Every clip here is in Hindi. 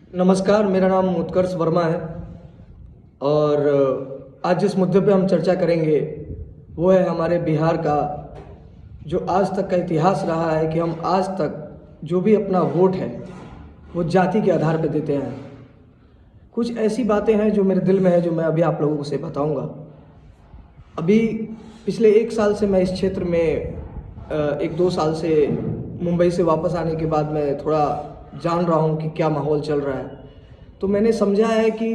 नमस्कार, मेरा नाम उत्कर्ष वर्मा है और आज जिस मुद्दे पे हम चर्चा करेंगे वो है हमारे बिहार का जो आज तक का इतिहास रहा है कि हम आज तक जो भी अपना वोट है वो जाति के आधार पे देते हैं। कुछ ऐसी बातें हैं जो मेरे दिल में है जो मैं अभी आप लोगों से बताऊंगा। अभी पिछले 1 साल से मैं इस क्षेत्र में 1-2 साल से मुंबई से वापस आने के बाद मैं थोड़ा जान रहा हूँ कि क्या माहौल चल रहा है। तो मैंने समझा है कि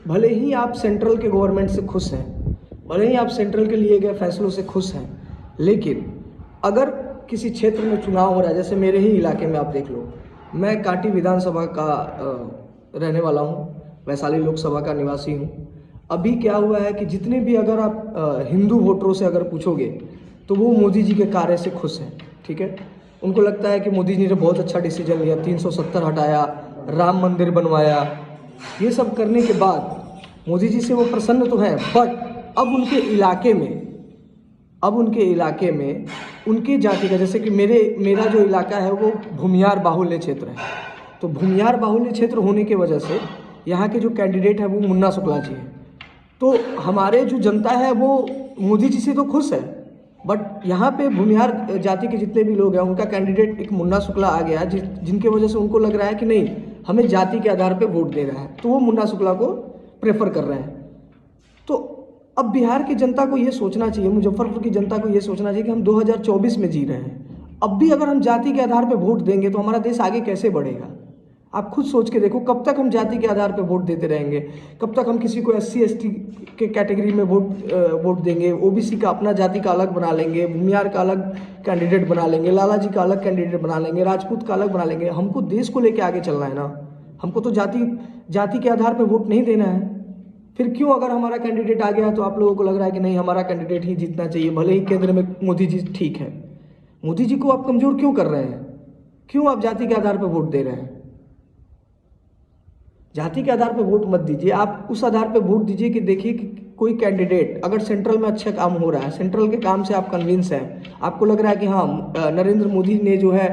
भले ही आप सेंट्रल के गवर्नमेंट से खुश हैं, भले ही आप सेंट्रल के लिए गए फैसलों से खुश हैं, लेकिन अगर किसी क्षेत्र में चुनाव हो रहा है, जैसे मेरे ही इलाके में आप देख लो, मैं कांटी विधानसभा का रहने वाला हूँ, वैशाली लोकसभा का निवासी हूँ। अभी क्या हुआ है कि जितने भी अगर आप हिंदू वोटरों से अगर पूछोगे तो वो मोदी जी के कार्य से खुश हैं। ठीक है, उनको लगता है कि मोदी जी ने बहुत अच्छा डिसीजन लिया, 370 हटाया, राम मंदिर बनवाया, ये सब करने के बाद मोदी जी से वो प्रसन्न तो हैं, बट अब उनके इलाके में उनकी जाति का, जैसे कि मेरा जो इलाका है वो भूमियार बाहुल्य क्षेत्र है। तो भूमियार बाहुल्य क्षेत्र होने की वजह से यहाँ के जो कैंडिडेट है वो मुन्ना शुक्ला जी हैं। तो हमारे जो जनता है वो मोदी जी से तो खुश है, बट यहाँ पे भूमिहार जाति के जितने भी लोग हैं उनका कैंडिडेट एक मुन्ना शुक्ला आ गया जिनके वजह से उनको लग रहा है कि नहीं, हमें जाति के आधार पे वोट दे रहा है, तो वो मुन्ना शुक्ला को प्रेफर कर रहे हैं। तो अब बिहार की जनता को ये सोचना चाहिए, मुजफ्फरपुर की जनता को ये सोचना चाहिए कि हम 2024 में जी रहे हैं। अब भी अगर हम जाति के आधार पर वोट देंगे तो हमारा देश आगे कैसे बढ़ेगा? आप खुद सोच के देखो, कब तक हम जाति के आधार पे वोट देते रहेंगे? कब तक हम किसी को SC/ST के कैटेगरी में वोट देंगे, OBC का अपना जाति का अलग बना लेंगे, भूमियार का अलग कैंडिडेट बना लेंगे, लाला जी का अलग कैंडिडेट बना लेंगे, राजपूत का अलग बना लेंगे? हमको देश को लेके आगे चलना है ना, हमको तो जाति के आधार पर वोट नहीं देना है। फिर क्यों अगर हमारा कैंडिडेट आ गया तो आप लोगों को लग रहा है कि नहीं, हमारा कैंडिडेट ही जीतना चाहिए, भले ही केंद्र में मोदी जी ठीक है? मोदी जी को आप कमज़ोर क्यों कर रहे हैं? क्यों आप जाति के आधार पर वोट दे रहे हैं? जाति के आधार पर वोट मत दीजिए, आप उस आधार पर वोट दीजिए कि देखिए कि कोई कैंडिडेट अगर सेंट्रल में अच्छा काम हो रहा है, सेंट्रल के काम से आप कन्विंस हैं, आपको लग रहा है कि हाँ, नरेंद्र मोदी ने जो है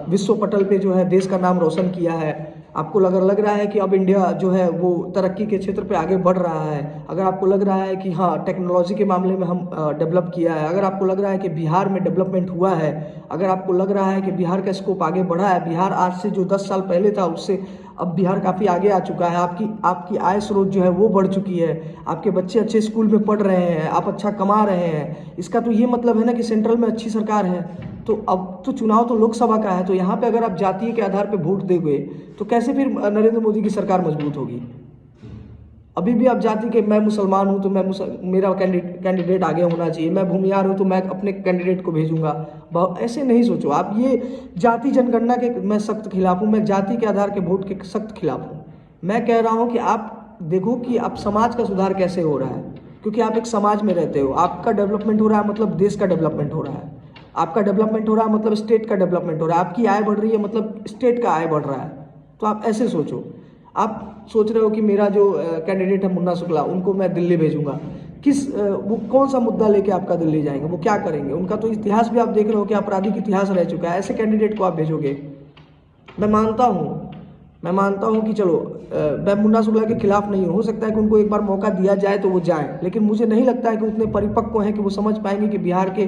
विश्व पटल पे जो है देश का नाम रोशन किया है, आपको लग रहा है कि अब इंडिया जो है वो तरक्की के क्षेत्र पे आगे बढ़ रहा है, अगर आपको लग रहा है कि हाँ, टेक्नोलॉजी के मामले में हम डेवलप किया है, अगर आपको लग रहा है कि बिहार में डेवलपमेंट हुआ है, अगर आपको लग रहा है कि बिहार का स्कोप आगे बढ़ा है, बिहार आज से जो 10 साल पहले था उससे अब बिहार काफ़ी आगे आ चुका है, आपकी आय स्रोत जो है वो बढ़ चुकी है, आपके बच्चे अच्छे स्कूल में पढ़ रहे हैं, आप अच्छा कमा रहे हैं, इसका तो ये मतलब है ना कि सेंट्रल में अच्छी सरकार है। तो अब तो चुनाव तो लोकसभा का है, तो यहाँ पे अगर आप जातीय के आधार पे वोट दोगे तो कैसे फिर नरेंद्र मोदी की सरकार मजबूत होगी? अभी भी आप जाति के, मैं मुसलमान हूँ तो मेरा कैंडिडेट आगे होना चाहिए, मैं भूमिहार हूँ तो मैं अपने कैंडिडेट को भेजूंगा, ऐसे नहीं सोचो आप। ये जाति जनगणना के मैं सख्त खिलाफ हूँ, मैं जाति के आधार के वोट के सख्त खिलाफ हूँ। मैं कह रहा हूँ कि आप देखो कि आप समाज का सुधार कैसे हो रहा है, क्योंकि आप एक समाज में रहते हो, आपका डेवलपमेंट हो रहा है मतलब देश का डेवलपमेंट हो रहा है, आपका डेवलपमेंट हो रहा है मतलब स्टेट का डेवलपमेंट हो रहा है, आपकी आय बढ़ रही है मतलब स्टेट का आय बढ़ रहा है। तो आप ऐसे सोचो। आप सोच रहे हो कि मेरा जो कैंडिडेट है मुन्ना शुक्ला, उनको मैं दिल्ली भेजूंगा, वो कौन सा मुद्दा लेके आपका दिल्ली जाएंगे, वो क्या करेंगे? उनका तो इतिहास भी आप देख रहे हो कि आपराधिक इतिहास रह चुका है, ऐसे कैंडिडेट को आप भेजोगे? मैं मानता हूँ कि चलो मैं मुन्ना शुक्ला के खिलाफ नहीं हूँ, हो सकता है कि उनको एक बार मौका दिया जाए तो वो जाए, लेकिन मुझे नहीं लगता है कि उतने परिपक्व हैं कि वो समझ पाएंगे कि बिहार के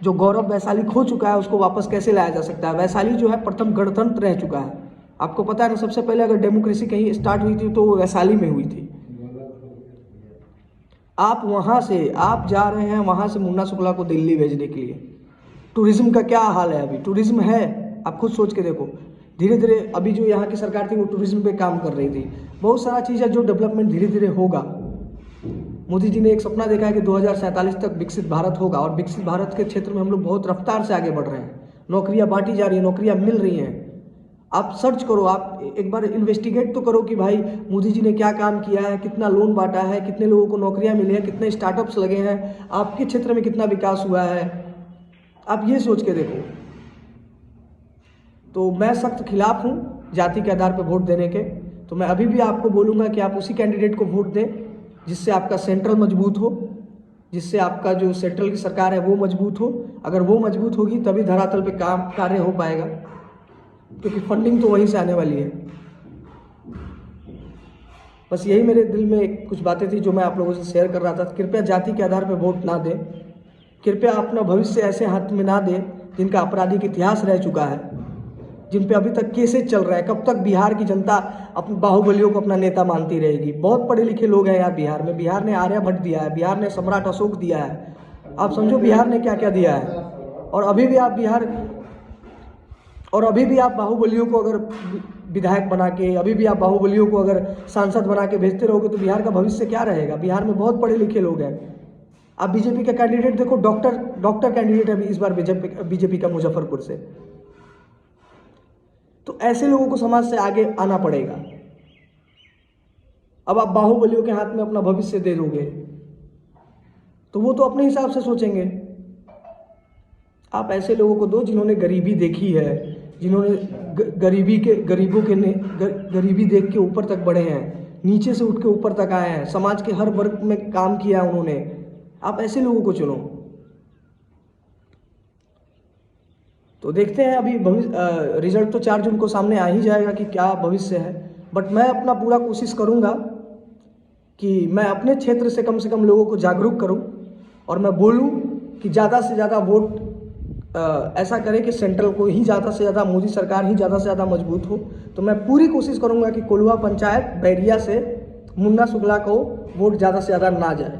जो गौरव वैशाली खो चुका है उसको वापस कैसे लाया जा सकता है। वैशाली जो है प्रथम गणतंत्र रह चुका है, आपको पता है ना, सबसे पहले अगर डेमोक्रेसी कहीं स्टार्ट हुई थी तो वो वैशाली में हुई थी। आप जा रहे हैं वहाँ से मुन्ना शुक्ला को दिल्ली भेजने के लिए। टूरिज्म का क्या हाल है? अभी टूरिज्म है? आप खुद सोच के देखो। धीरे धीरे अभी जो यहाँ की सरकार थी वो टूरिज्म पे काम कर रही थी, बहुत सारा चीज़ है जो डेवलपमेंट धीरे धीरे होगा। मोदी जी ने एक सपना देखा है कि 2047 तक विकसित भारत होगा, और विकसित भारत के क्षेत्र में हम लोग बहुत रफ्तार से आगे बढ़ रहे हैं, नौकरियाँ बांटी जा रही हैं, नौकरियाँ मिल रही हैं। आप सर्च करो, आप एक बार इन्वेस्टिगेट तो करो कि भाई मोदी जी ने क्या काम किया है, कितना लोन बांटा है, कितने लोगों को नौकरियां मिली हैं, कितने स्टार्टअप्स लगे हैं, आपके क्षेत्र में कितना विकास हुआ है, आप ये सोच के देखो। तो मैं सख्त खिलाफ हूँ जाति के आधार पर वोट देने के। तो मैं अभी भी आपको बोलूँगा कि आप उसी कैंडिडेट को वोट दें जिससे आपका सेंट्रल मजबूत हो, जिससे आपका जो सेंट्रल की सरकार है वो मजबूत हो। अगर वो मजबूत होगी तभी धरातल पे कार्य हो पाएगा, क्योंकि फंडिंग तो वहीं से आने वाली है। बस यही मेरे दिल में कुछ बातें थी जो मैं आप लोगों से शेयर कर रहा था। कृपया जाति के आधार पर वोट ना दें। कृपया अपना भविष्य ऐसे हाथ में ना दें जिनका आपराधिक इतिहास रह चुका है, जिन पे अभी तक केसेस चल रहा है। कब तक बिहार की जनता अपने बाहुबलियों को अपना नेता मानती रहेगी? बहुत पढ़े लिखे लोग हैं यार बिहार में। बिहार ने आर्यभट्ट दिया है, बिहार ने सम्राट अशोक दिया है। आप समझो बिहार ने क्या क्या दिया है। और अभी भी आप बाहुबलियों को अगर विधायक बना के, अभी भी आप बाहुबलियों को अगर सांसद बना के भेजते रहोगे तो बिहार का भविष्य क्या रहेगा? बिहार में बहुत पढ़े लिखे लोग हैं। आप बीजेपी का कैंडिडेट देखो, डॉक्टर कैंडिडेट है इस बार बीजेपी का मुजफ्फरपुर से। तो ऐसे लोगों को समाज से आगे आना पड़ेगा। अब आप बाहुबलियों के हाथ में अपना भविष्य दे दोगे तो वो तो अपने हिसाब से सोचेंगे। आप ऐसे लोगों को दो जिन्होंने गरीबी देखी है, जिन्होंने गरीबी देख के ऊपर तक बढ़े हैं, नीचे से उठ के ऊपर तक आए हैं, समाज के हर वर्ग में काम किया है उन्होंने। आप ऐसे लोगों को चुनो। तो देखते हैं अभी रिजल्ट तो 4 जून को सामने आ ही जाएगा कि क्या भविष्य है। बट मैं अपना पूरा कोशिश करूंगा कि मैं अपने क्षेत्र से कम लोगों को जागरूक करूं और मैं बोलूं कि ज़्यादा से ज़्यादा वोट ऐसा करें कि सेंट्रल को ही ज़्यादा से ज़्यादा, मोदी सरकार ही ज़्यादा से ज़्यादा मजबूत हो। तो मैं पूरी कोशिश करूंगा कि कोल्हुआ पंचायत बैरिया से मुन्ना शुक्ला को वोट ज़्यादा से ज़्यादा ना जाए।